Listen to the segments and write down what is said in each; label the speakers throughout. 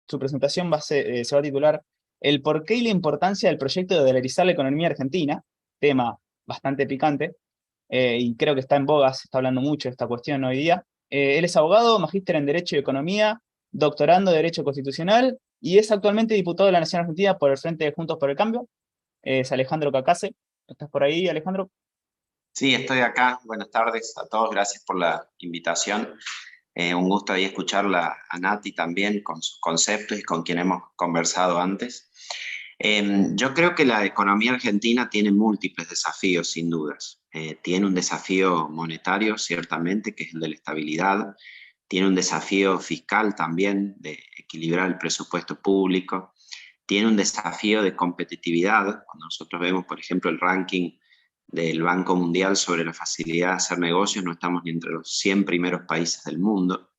Speaker 1: su presentación se va a titular El porqué y la importancia del proyecto de dolarizar la economía argentina, tema bastante picante, y creo que está en boga, se está hablando mucho de esta cuestión hoy día. Él es abogado, magíster en Derecho y Economía, doctorando de Derecho Constitucional, y es actualmente diputado de la Nación Argentina por el Frente de Juntos por el Cambio. Es Alejandro Cacase. ¿Estás por ahí, Alejandro?
Speaker 2: Sí, estoy acá. Buenas tardes a todos. Gracias por la invitación. Un gusto ahí escucharla a Nati también con sus conceptos y con quien hemos conversado antes. Yo creo que la economía argentina tiene múltiples desafíos, sin dudas. Tiene un desafío monetario, ciertamente, que es el de la estabilidad. Tiene un desafío fiscal también, de equilibrar el presupuesto público. Tiene un desafío de competitividad. Cuando nosotros vemos, por ejemplo, el ranking del Banco Mundial sobre la facilidad de hacer negocios, no estamos ni entre los 100 primeros países del mundo.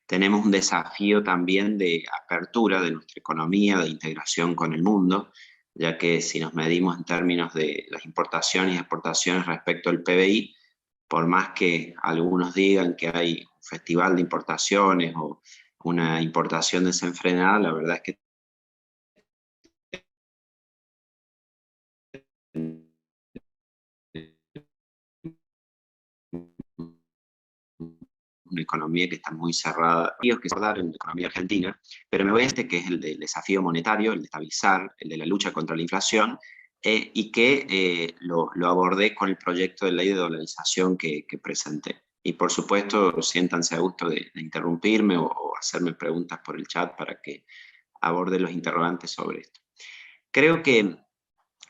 Speaker 2: Tenemos un desafío también de apertura de nuestra economía, de integración con el mundo, ya que si nos medimos en términos de las importaciones y exportaciones respecto al PBI, por más que algunos digan que hay un festival de importaciones o una importación desenfrenada, la verdad es que una economía que está muy cerrada, que se dar en la economía argentina, pero me voy a este que es el del desafío monetario, el de estabilizar, el de la lucha contra la inflación, y que lo abordé con el proyecto de ley de dolarización que presenté. Y por supuesto, siéntanse a gusto de interrumpirme o hacerme preguntas por el chat para que aborde los interrogantes sobre esto. Creo que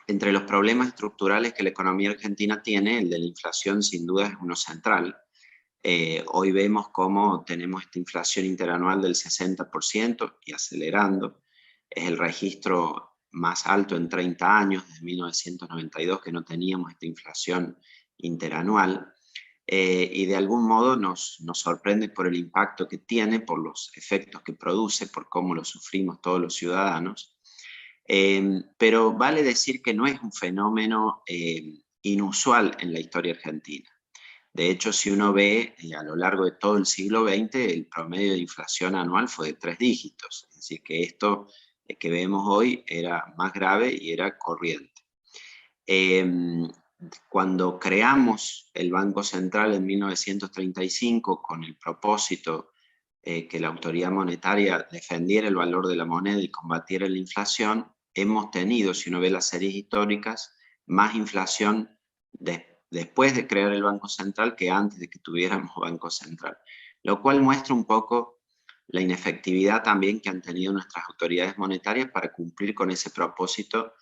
Speaker 2: entre los problemas estructurales que la economía argentina tiene, el de la inflación sin duda es uno central. Hoy vemos cómo tenemos esta inflación interanual del 60% y acelerando. Es el registro más alto en 30 años, desde 1992, que no teníamos esta inflación interanual. Y de algún modo nos sorprende por el impacto que tiene, por los efectos que produce, por cómo lo sufrimos todos los ciudadanos. Pero vale decir que no es un fenómeno inusual en la historia argentina. De hecho, si uno ve a lo largo de todo el siglo XX, el promedio de inflación anual fue de 3 dígitos. Es decir, que esto que vemos hoy era más grave y era corriente. Cuando creamos el Banco Central en 1935 con el propósito que la autoridad monetaria defendiera el valor de la moneda y combatiera la inflación, hemos tenido, si uno ve las series históricas, más inflación después de crear el Banco Central que antes de que tuviéramos Banco Central. Lo cual muestra un poco la inefectividad también que han tenido nuestras autoridades monetarias para cumplir con ese propósito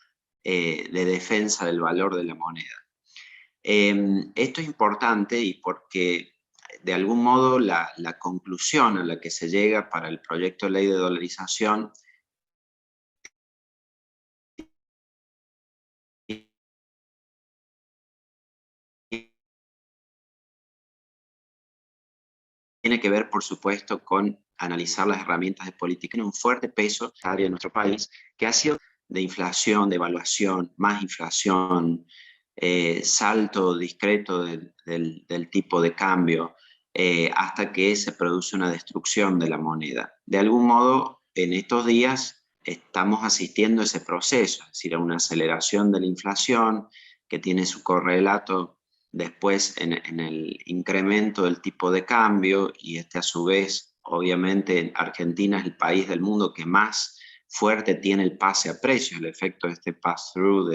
Speaker 2: de defensa del valor de la moneda. Esto es importante y porque de algún modo la conclusión a la que se llega para el proyecto de ley de dolarización tiene que ver, por supuesto, con analizar las herramientas de política. Tiene un fuerte peso en nuestro país que ha sido de inflación, de evaluación, más inflación, salto discreto del tipo de cambio, hasta que se produce una destrucción de la moneda. De algún modo, en estos días estamos asistiendo a ese proceso, es decir, a una aceleración de la inflación que tiene su correlato después en el incremento del tipo de cambio, y a su vez, obviamente, Argentina es el país del mundo que más fuerte tiene el pase a precios, el efecto de este pass-through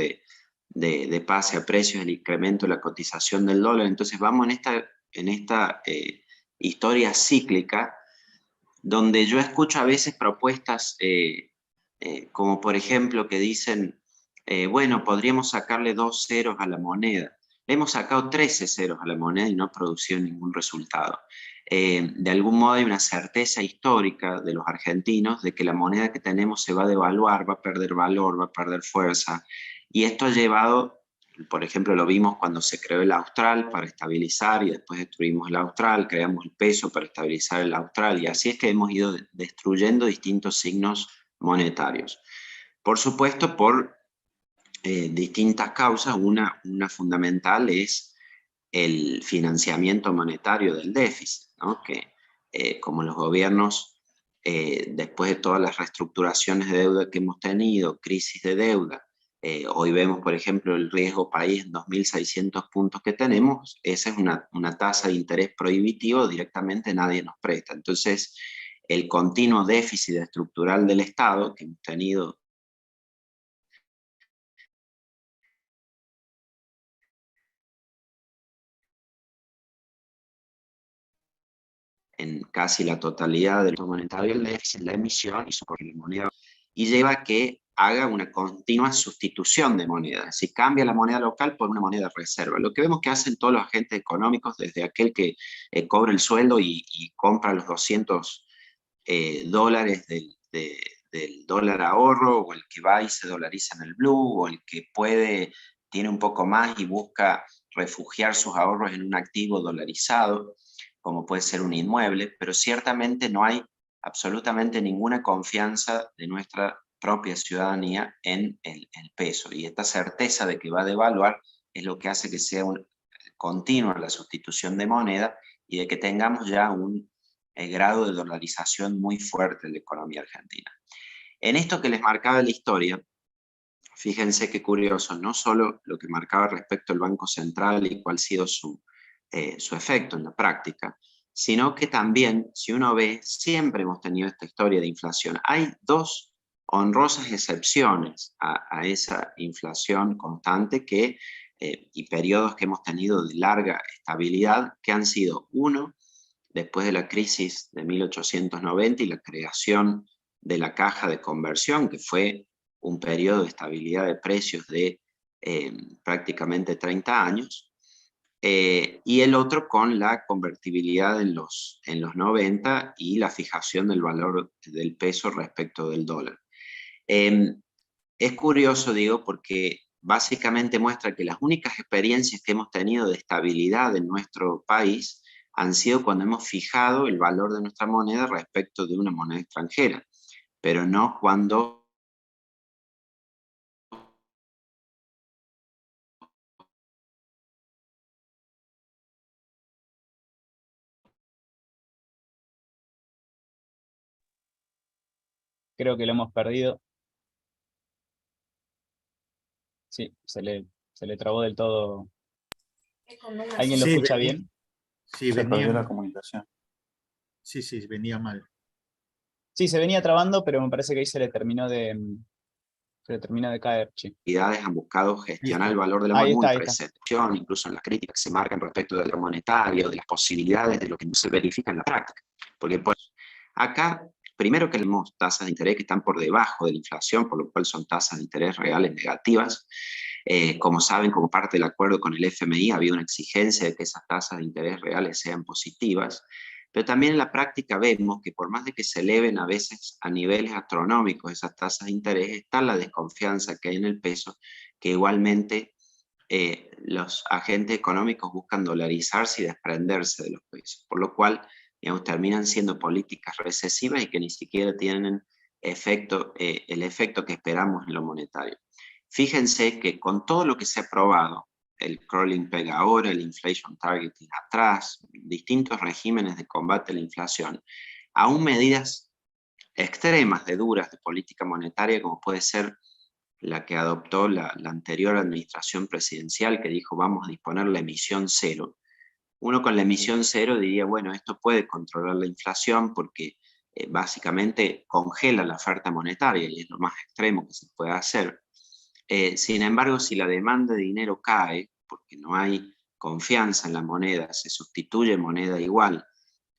Speaker 2: de pase a precios, el incremento de la cotización del dólar. Entonces vamos en esta historia cíclica, donde yo escucho a veces propuestas como por ejemplo que dicen, bueno, podríamos sacarle 2 ceros a la moneda. Le hemos sacado 13 ceros a la moneda y no ha producido ningún resultado. De algún modo hay una certeza histórica de los argentinos de que la moneda que tenemos se va a devaluar, va a perder valor, va a perder fuerza. Y esto ha llevado, por ejemplo, lo vimos cuando se creó el austral para estabilizar y después destruimos el austral, creamos el peso para estabilizar el austral, y así es que hemos ido destruyendo distintos signos monetarios. Por supuesto, por distintas causas. Una fundamental es el financiamiento monetario del déficit, ¿no? Que como los gobiernos después de todas las reestructuraciones de deuda que hemos tenido, crisis de deuda, hoy vemos, por ejemplo, el riesgo país en 2.600 puntos que tenemos, esa es una tasa de interés prohibitivo, directamente nadie nos presta. Entonces, el continuo déficit estructural del Estado que hemos tenido en casi la totalidad del Fondo monetario, el déficit, la emisión y su moneda, y lleva a que haga una continua sustitución de moneda, si cambia la moneda local por una moneda de reserva. Lo que vemos que hacen todos los agentes económicos, desde aquel que cobra el sueldo y compra los 200 dólares del dólar ahorro, o el que va y se dolariza en el blue, o el que puede, tiene un poco más y busca refugiar sus ahorros en un activo dolarizado, como puede ser un inmueble, pero ciertamente no hay absolutamente ninguna confianza de nuestra propia ciudadanía en el peso, y esta certeza de que va a devaluar es lo que hace que sea continua la sustitución de moneda y de que tengamos ya un grado de dolarización muy fuerte en la economía argentina. En esto que les marcaba la historia, fíjense qué curioso, no solo lo que marcaba respecto al Banco Central y cuál ha sido su efecto en la práctica, sino que también, si uno ve, siempre hemos tenido esta historia de inflación. Hay dos honrosas excepciones a esa inflación constante y periodos que hemos tenido de larga estabilidad, que han sido, uno, después de la crisis de 1890 y la creación de la caja de conversión, que fue un periodo de estabilidad de precios de prácticamente 30 años, y el otro con la convertibilidad en los 90 y la fijación del valor del peso respecto del dólar. Es curioso, digo, porque básicamente muestra que las únicas experiencias que hemos tenido de estabilidad en nuestro país han sido cuando hemos fijado el valor de nuestra moneda respecto de una moneda extranjera, pero no cuando
Speaker 1: Creo que lo hemos perdido. Sí, se le trabó del todo. ¿Alguien lo
Speaker 3: Sí,
Speaker 1: escucha bien?
Speaker 3: sí,
Speaker 4: Se perdió la
Speaker 3: venía,
Speaker 4: comunicación.
Speaker 3: sí, venía mal.
Speaker 1: Sí, se venía trabando, pero me parece que ahí se le terminó de caer, sí.
Speaker 2: autoridades han buscado gestionar el valor de la
Speaker 1: Ahí
Speaker 2: moneda
Speaker 1: está,
Speaker 2: muy
Speaker 1: ahí está.
Speaker 2: presentación, incluso en las críticas que se marcan respecto del valor monetario, de las posibilidades de lo que no se verifica en la práctica. Porque pues, acá, primero que tenemos tasas de interés que están por debajo de la inflación, por lo cual son tasas de interés reales negativas. Como saben, como parte del acuerdo con el FMI, había una exigencia de que esas tasas de interés reales sean positivas. Pero también en la práctica vemos que por más de que se eleven a veces a niveles astronómicos esas tasas de interés, está la desconfianza que hay en el peso, que igualmente los agentes económicos buscan dolarizarse y desprenderse de los pesos, por lo cual, digamos, terminan siendo políticas recesivas y que ni siquiera tienen el efecto que esperamos en lo monetario. Fíjense que con todo lo que se ha aprobado, el crawling peg ahora, el inflation targeting atrás, distintos regímenes de combate a la inflación, aún medidas extremas de duras de política monetaria, como puede ser la que adoptó la anterior administración presidencial, que dijo vamos a disponer la emisión cero. Uno con la emisión cero diría, bueno, esto puede controlar la inflación porque básicamente congela la oferta monetaria y es lo más extremo que se puede hacer. Sin embargo, si la demanda de dinero cae, porque no hay confianza en la moneda, se sustituye moneda igual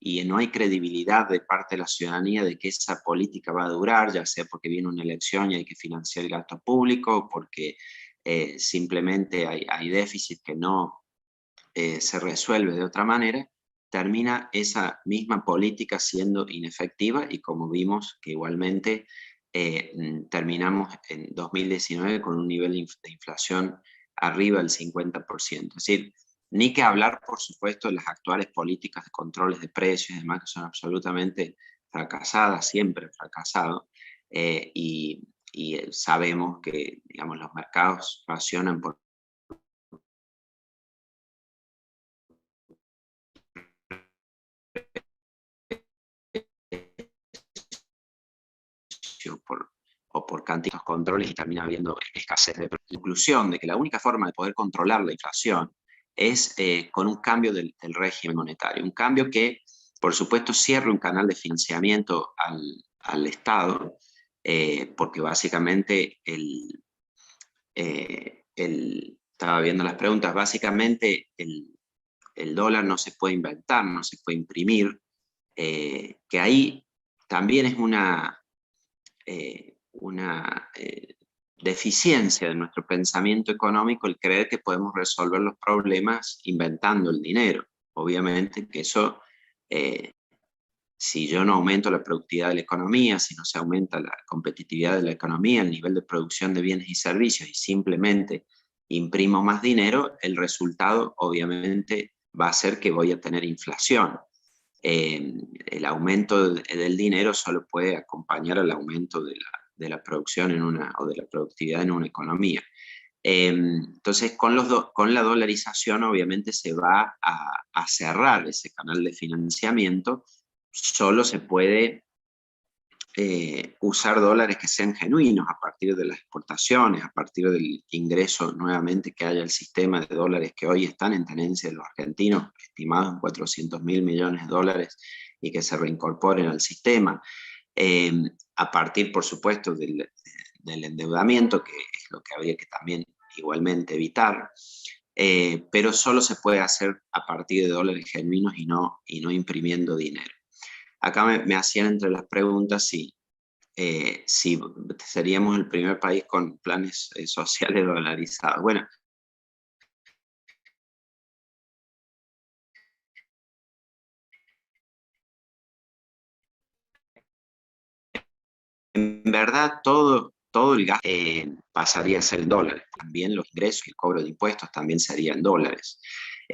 Speaker 2: y no hay credibilidad de parte de la ciudadanía de que esa política va a durar, ya sea porque viene una elección y hay que financiar el gasto público, o porque simplemente hay déficit que no se resuelve de otra manera, termina esa misma política siendo inefectiva y como vimos que igualmente terminamos en 2019 con un nivel de inflación arriba del 50%. Es decir, ni que hablar, por supuesto, de las actuales políticas de controles de precios y demás, que son absolutamente fracasadas, siempre fracasado, y sabemos que, digamos, los mercados racionan por o por cantidad de controles y termina habiendo escasez de conclusión de que la única forma de poder controlar la inflación es con un cambio del régimen monetario, un cambio que, por supuesto, cierre un canal de financiamiento al Estado, porque básicamente estaba viendo las preguntas, básicamente el dólar no se puede inventar, no se puede imprimir, que ahí también es una deficiencia de nuestro pensamiento económico el creer que podemos resolver los problemas inventando el dinero. Obviamente que eso, si yo no aumento la productividad de la economía, si no se aumenta la competitividad de la economía, el nivel de producción de bienes y servicios, y simplemente imprimo más dinero, el resultado obviamente va a ser que voy a tener inflación. El aumento del dinero solo puede acompañar al aumento de la producción o de la productividad en una economía. Entonces, con la dolarización obviamente se va a cerrar ese canal de financiamiento. Solo se puede usar dólares que sean genuinos a partir de las exportaciones, a partir del ingreso nuevamente que haya el sistema de dólares que hoy están en tenencia de los argentinos, estimados en 400.000 millones de dólares, y que se reincorporen al sistema, a partir, por supuesto, del endeudamiento, que es lo que habría que también igualmente evitar, pero solo se puede hacer a partir de dólares genuinos y no imprimiendo dinero. Acá me hacían entre las preguntas si seríamos el primer país con planes sociales dolarizados. Bueno, en verdad todo el gasto pasaría a ser en dólares. También los ingresos y el cobro de impuestos también serían en dólares.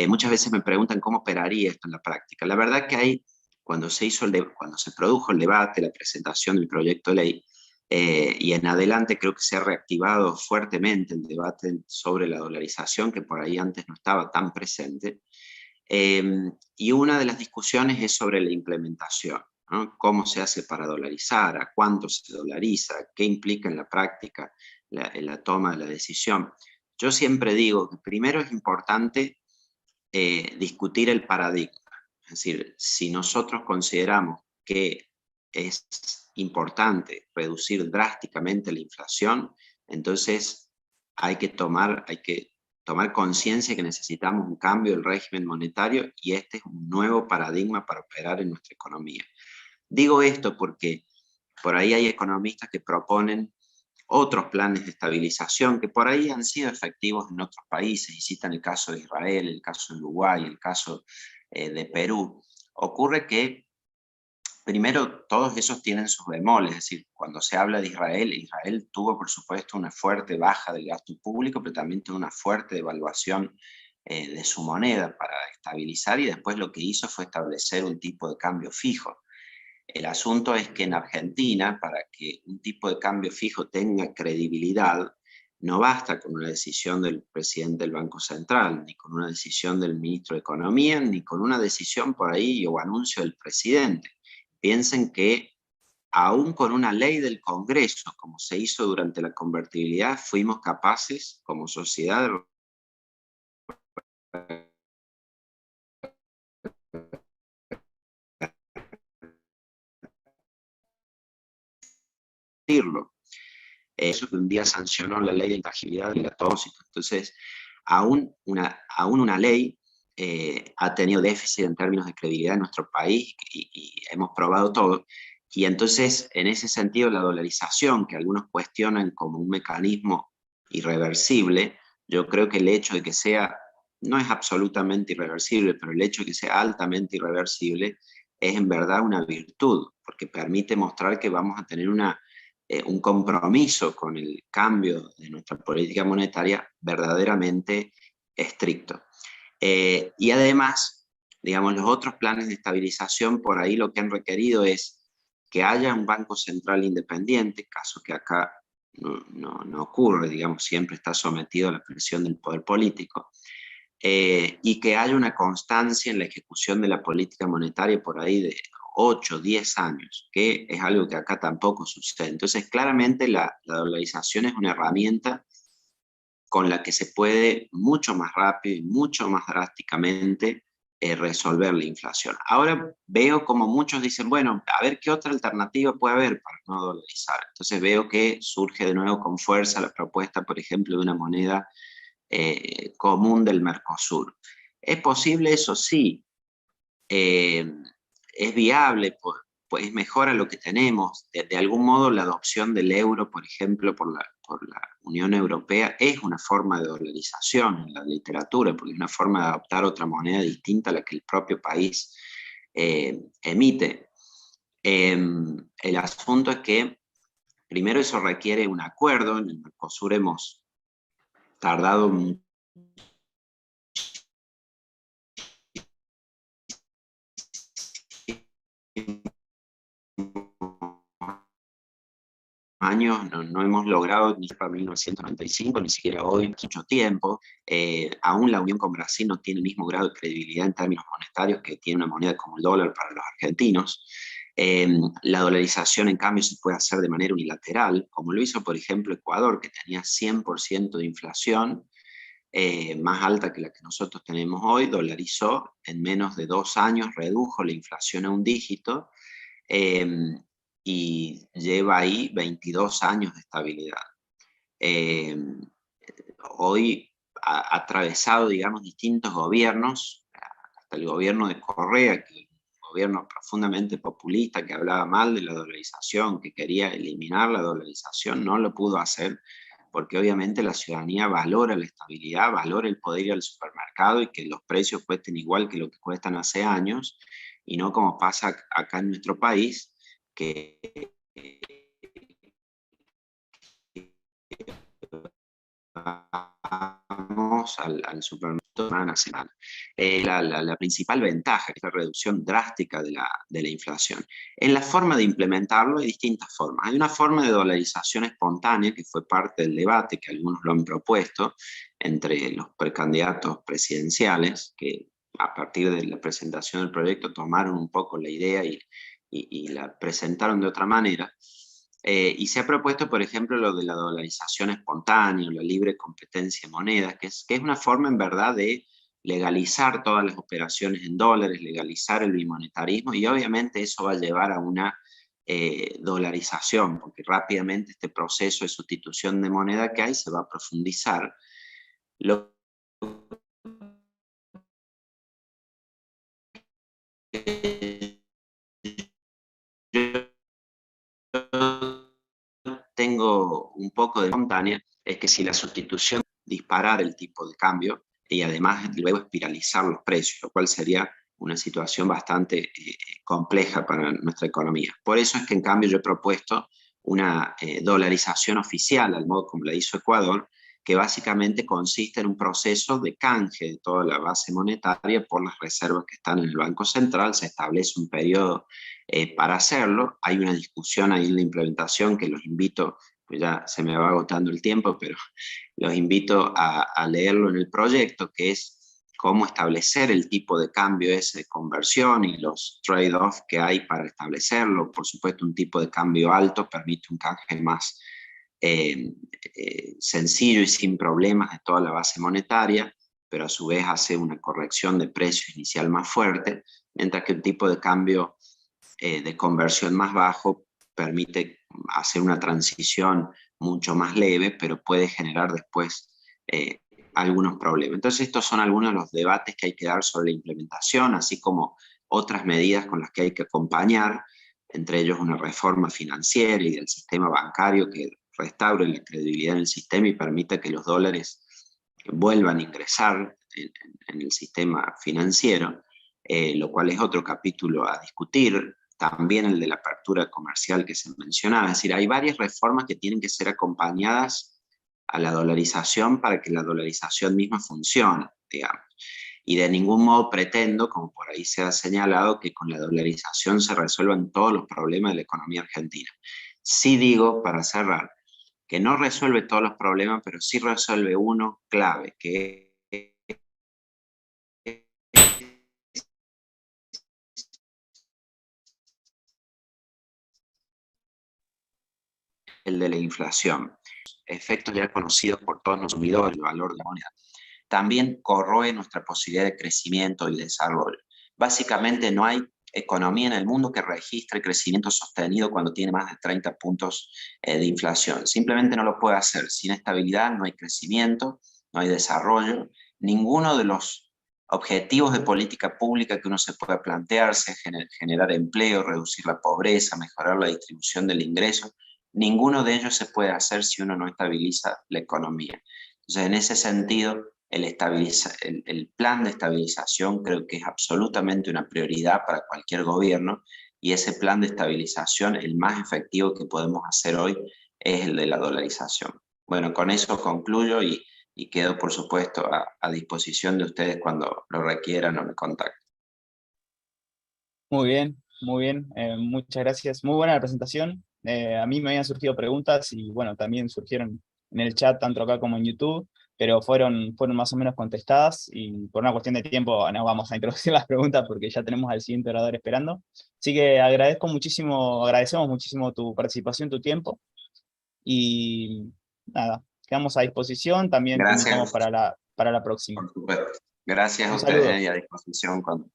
Speaker 2: Muchas veces me preguntan cómo operaría esto en la práctica. La verdad que cuando se produjo el debate, la presentación del proyecto de ley, y en adelante creo que se ha reactivado fuertemente el debate sobre la dolarización, que por ahí antes no estaba tan presente. Y una de las discusiones es sobre la implementación, ¿no? ¿Cómo se hace para dolarizar? ¿A cuánto se dolariza? ¿Qué implica en la práctica la toma de la decisión? Yo siempre digo que primero es importante discutir el paradigma. Es decir, si nosotros consideramos que es importante reducir drásticamente la inflación, entonces hay que tomar conciencia que necesitamos un cambio del régimen monetario, y este es un nuevo paradigma para operar en nuestra economía. Digo esto porque por ahí hay economistas que proponen otros planes de estabilización que por ahí han sido efectivos en otros países, y citan el caso de Israel, el caso de Uruguay, el caso de Perú. Ocurre que primero todos esos tienen sus bemoles, es decir, cuando se habla de Israel tuvo por supuesto una fuerte baja del gasto público, pero también tuvo una fuerte devaluación de su moneda para estabilizar, y después lo que hizo fue establecer un tipo de cambio fijo. El asunto es que en Argentina, para que un tipo de cambio fijo tenga credibilidad, no basta con una decisión del presidente del Banco Central, ni con una decisión del ministro de Economía, ni con una decisión por ahí o anuncio del presidente. Piensen que aún con una ley del Congreso, como se hizo durante la convertibilidad, fuimos capaces como sociedad de decirlo. Eso que un día sancionó la ley de intangibilidad y la tóxica. Entonces, aún una ley ha tenido déficit en términos de credibilidad en nuestro país, y hemos probado todo. Y entonces, en ese sentido, la dolarización, que algunos cuestionan como un mecanismo irreversible, yo creo que el hecho de que sea, no es absolutamente irreversible, pero el hecho de que sea altamente irreversible es en verdad una virtud, porque permite mostrar que vamos a tener un compromiso con el cambio de nuestra política monetaria verdaderamente estricto. Y además, digamos, los otros planes de estabilización por ahí lo que han requerido es que haya un banco central independiente, caso que acá no ocurre, digamos, siempre está sometido a la presión del poder político, y que haya una constancia en la ejecución de la política monetaria por ahí 8, 10 años, que es algo que acá tampoco sucede. Entonces, claramente la dolarización es una herramienta con la que se puede mucho más rápido y mucho más drásticamente resolver la inflación. Ahora veo como muchos dicen, bueno, a ver qué otra alternativa puede haber para no dolarizar. Entonces veo que surge de nuevo con fuerza la propuesta, por ejemplo, de una moneda común del Mercosur. ¿Es posible eso? Sí. Es viable, pues mejora lo que tenemos. De algún modo la adopción del euro, por ejemplo, por la Unión Europea, es una forma de dolarización en la literatura, porque es una forma de adoptar otra moneda distinta a la que el propio país emite. El asunto es que primero eso requiere un acuerdo. En el Mercosur hemos tardado años, no hemos logrado ni para 1995, ni siquiera hoy, mucho tiempo. Aún la unión con Brasil no tiene el mismo grado de credibilidad en términos monetarios que tiene una moneda como el dólar para los argentinos. La dolarización, en cambio, se puede hacer de manera unilateral, como lo hizo, por ejemplo, Ecuador, que tenía 100% de inflación, más alta que la que nosotros tenemos hoy, dolarizó en menos de 2 años, redujo la inflación a un dígito, y lleva ahí 22 años de estabilidad. Hoy ha atravesado, digamos, distintos gobiernos, hasta el gobierno de Correa, que es un gobierno profundamente populista, que hablaba mal de la dolarización, que quería eliminar la dolarización, no lo pudo hacer, porque obviamente la ciudadanía valora la estabilidad, valora el poder ir al supermercado y que los precios cuesten igual que lo que cuestan hace años, y no como pasa acá en nuestro país, que vamos al supermercado semana a semana. La principal ventaja es la reducción drástica de la inflación. En la forma de implementarlo hay distintas formas. Hay una forma de dolarización espontánea que fue parte del debate, que algunos lo han propuesto, entre los precandidatos presidenciales, que a partir de la presentación del proyecto tomaron un poco la idea y la presentaron de otra manera. Y se ha propuesto, por ejemplo, lo de la dolarización espontánea, la libre competencia de monedas, que es una forma en verdad de legalizar todas las operaciones en dólares, legalizar el bimonetarismo, y obviamente eso va a llevar a una dolarización, porque rápidamente este proceso de sustitución de moneda que hay se va a profundizar. Lo que yo tengo un poco de espontánea es que si la sustitución disparar el tipo de cambio y además luego espiralizar los precios, lo cual sería una situación bastante compleja para nuestra economía. Por eso es que en cambio yo he propuesto una dolarización oficial, al modo como la hizo Ecuador, que básicamente consiste en un proceso de canje de toda la base monetaria por las reservas que están en el Banco Central. Se establece un periodo para hacerlo. Hay una discusión ahí en la implementación que los invito, pues ya se me va agotando el tiempo, pero los invito a leerlo en el proyecto, que es cómo establecer el tipo de cambio ese de conversión y los trade-offs que hay para establecerlo. Por supuesto, un tipo de cambio alto permite un canje más sencillo y sin problemas de toda la base monetaria, pero a su vez hace una corrección de precio inicial más fuerte, mientras que un tipo de cambio de conversión más bajo permite hacer una transición mucho más leve, pero puede generar después algunos problemas. Entonces estos son algunos de los debates que hay que dar sobre la implementación, así como otras medidas con las que hay que acompañar, entre ellos una reforma financiera y del sistema bancario que restaure la credibilidad en el sistema y permita que los dólares vuelvan a ingresar en el sistema financiero, lo cual es otro capítulo a discutir. También el de la apertura comercial que se mencionaba. Es decir, hay varias reformas que tienen que ser acompañadas a la dolarización para que la dolarización misma funcione, digamos. Y de ningún modo pretendo, como por ahí se ha señalado, que con la dolarización se resuelvan todos los problemas de la economía argentina. Sí digo, para cerrar, que no resuelve todos los problemas, pero sí resuelve uno clave, que el de la inflación. Efectos ya conocidos por todos los consumidores, el valor de la moneda. También corroe nuestra posibilidad de crecimiento y desarrollo. Básicamente no hay economía en el mundo que registre crecimiento sostenido cuando tiene más de 30 puntos de inflación. Simplemente no lo puede hacer. Sin estabilidad no hay crecimiento, no hay desarrollo. Ninguno de los objetivos de política pública que uno se pueda plantearse, generar empleo, reducir la pobreza, mejorar la distribución del ingreso, ninguno de ellos se puede hacer si uno no estabiliza la economía. Entonces, en ese sentido, el plan de estabilización creo que es absolutamente una prioridad para cualquier gobierno, y ese plan de estabilización, el más efectivo que podemos hacer hoy, es el de la dolarización. Bueno, con eso concluyo y quedo, por supuesto, a disposición de ustedes cuando lo requieran o me contacten.
Speaker 1: Muy bien, muchas gracias. Muy buena la presentación. A mí me habían surgido preguntas y bueno, también surgieron en el chat, tanto acá como en YouTube, pero fueron más o menos contestadas y por una cuestión de tiempo no vamos a introducir las preguntas porque ya tenemos al siguiente orador esperando. Así que agradecemos muchísimo tu participación, tu tiempo y nada, quedamos a disposición, también te invitamos
Speaker 2: Gracias,
Speaker 1: para la próxima.
Speaker 2: por supuesto. Gracias a
Speaker 1: Un
Speaker 2: ustedes
Speaker 1: saludo.
Speaker 2: y a disposición cuando